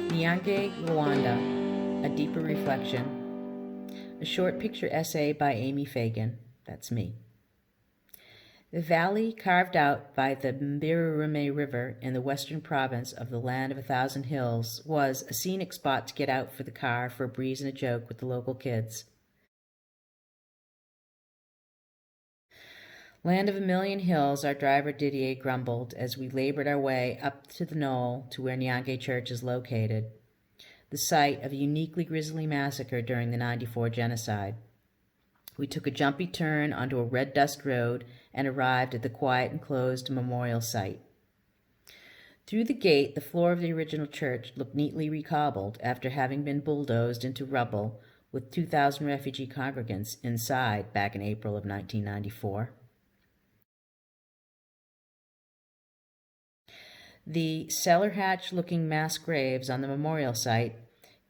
Nyange, Rwanda, A Deeper Reflection. A short picture essay by Amy Fagan. That's me. The valley carved out by the Mbirarime River in the western province of the Land of 1,000 Hills was a scenic spot to get out for the car for a breeze and a joke with the local kids. Land of a million hills, our driver Didier grumbled as we labored our way up to the knoll to where Nyange Church is located, the site of a uniquely grisly massacre during the '94 genocide. We took a jumpy turn onto a red dust road and arrived at the quiet enclosed memorial site. Through the gate, the floor of the original church looked neatly recobbled after having been bulldozed into rubble with 2,000 refugee congregants inside back in April of 1994. The cellar hatch-looking mass graves on the memorial site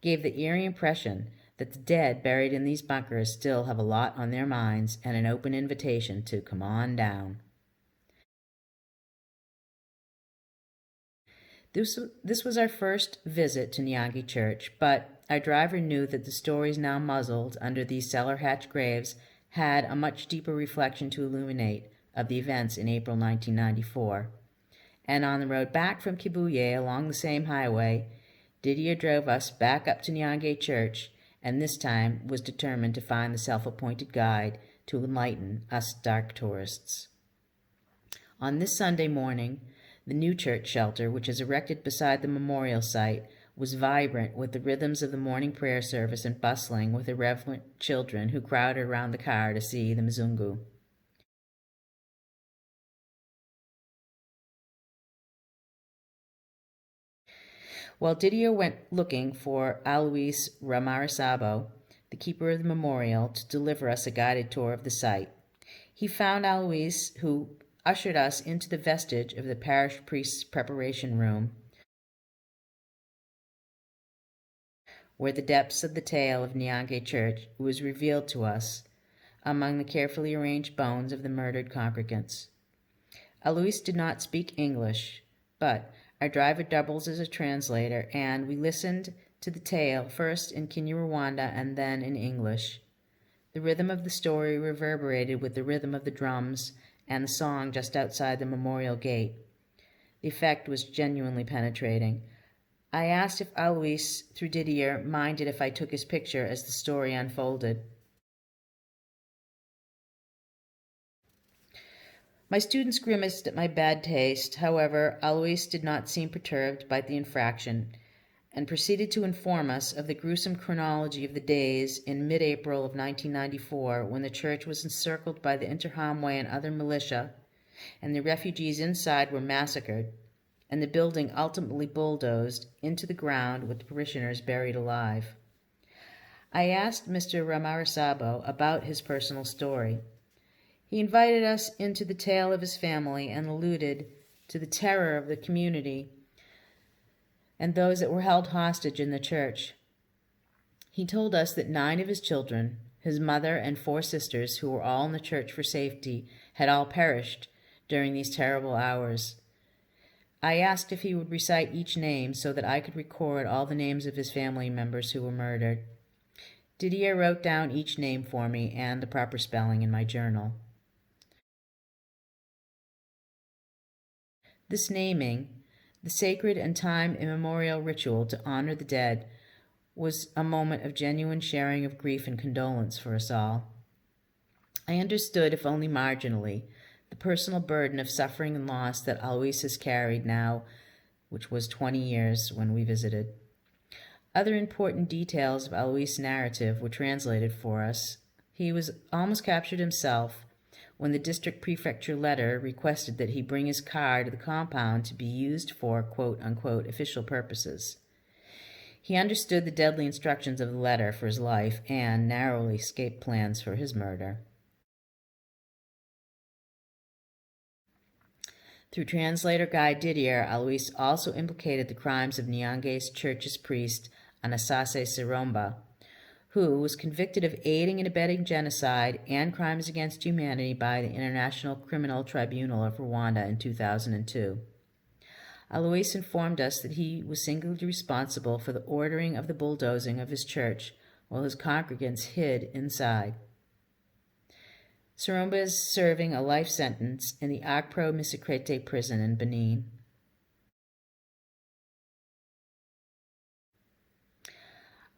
gave the eerie impression that the dead buried in these bunkers still have a lot on their minds and an open invitation to come on down. This was our first visit to Nyange Church, but our driver knew that the stories now muzzled under these cellar hatch graves had a much deeper reflection to illuminate of the events in April 1994. And on the road back from Kibuye along the same highway, Didier drove us back up to Nyange Church, and this time was determined to find the self-appointed guide to enlighten us dark tourists. On this Sunday morning, the new church shelter, which is erected beside the memorial site, was vibrant with the rhythms of the morning prayer service and bustling with irreverent children who crowded around the car to see the Mzungu. While Didier went looking for Alois Ramarisabo, the keeper of the memorial, to deliver us a guided tour of the site, he found Alois, who ushered us into the vestige of the parish priest's preparation room, where the depths of the tale of Nyange Church was revealed to us among the carefully arranged bones of the murdered congregants. Alois did not speak English, but our driver doubles as a translator, and we listened to the tale first in Kinyarwanda and then in English. The rhythm of the story reverberated with the rhythm of the drums and the song just outside the memorial gate. The effect was genuinely penetrating. I asked if Alois, through Didier, minded if I took his picture as the story unfolded. My students grimaced at my bad taste. However, Alois did not seem perturbed by the infraction and proceeded to inform us of the gruesome chronology of the days in mid-April of 1994 when the church was encircled by the Interahamwe and other militia, and the refugees inside were massacred, and the building ultimately bulldozed into the ground with the parishioners buried alive. I asked Mr. Ramarisabo about his personal story. He invited us into the tale of his family and alluded to the terror of the community and those that were held hostage in the church. He told us that 9 of his children, his mother and 4 sisters, who were all in the church for safety, had all perished during these terrible hours. I asked if he would recite each name so that I could record all the names of his family members who were murdered. Didier wrote down each name for me and the proper spelling in my journal. This naming, the sacred and time immemorial ritual to honor the dead, was a moment of genuine sharing of grief and condolence for us all. I understood, if only marginally, the personal burden of suffering and loss that Alois has carried now, which was 20 years when we visited. Other important details of Alois' narrative were translated for us. He was almost captured himself when the district prefecture letter requested that he bring his car to the compound to be used for quote-unquote official purposes. He understood the deadly instructions of the letter for his life and narrowly escaped plans for his murder. Through translator guide Didier, Alois also implicated the crimes of Nyange's church's priest, Anasase Siromba, who was convicted of aiding and abetting genocide and crimes against humanity by the International Criminal Tribunal of Rwanda in 2002. Alois informed us that he was singularly responsible for the ordering of the bulldozing of his church, while his congregants hid inside. Saromba is serving a life sentence in the Akpro Misikrete prison in Benin.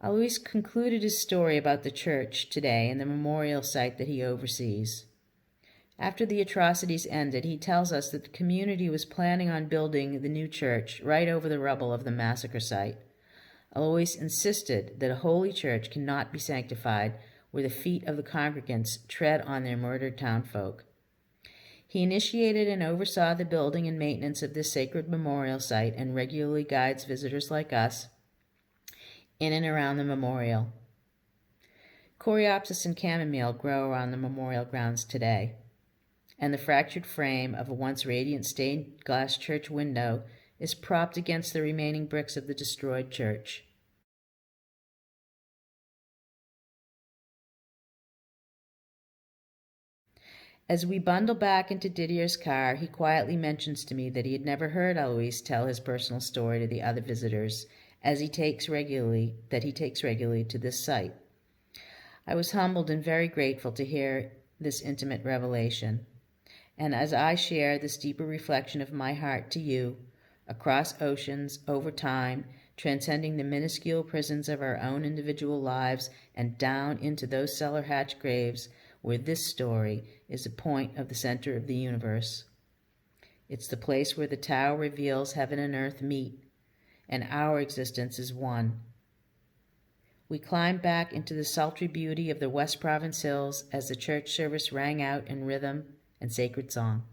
Alois concluded his story about the church today and the memorial site that he oversees. After the atrocities ended, he tells us that the community was planning on building the new church right over the rubble of the massacre site. Alois insisted that a holy church cannot be sanctified where the feet of the congregants tread on their murdered townfolk. He initiated and oversaw the building and maintenance of this sacred memorial site and regularly guides visitors like us in and around the memorial. Coreopsis and chamomile grow around the memorial grounds today, and the fractured frame of a once radiant stained glass church window is propped against the remaining bricks of the destroyed church. As we bundle back into Didier's car, he quietly mentions to me that he had never heard Alois tell his personal story to the other visitors, as he takes regularly to this site. I was humbled and very grateful to hear this intimate revelation. And as I share this deeper reflection of my heart to you, across oceans, over time, transcending the minuscule prisons of our own individual lives and down into those cellar hatch graves where this story is a point of the center of the universe. It's the place where the Tao reveals heaven and earth meet, and our existence is one. We climbed back into the sultry beauty of the West Province Hills as the church service rang out in rhythm and sacred song.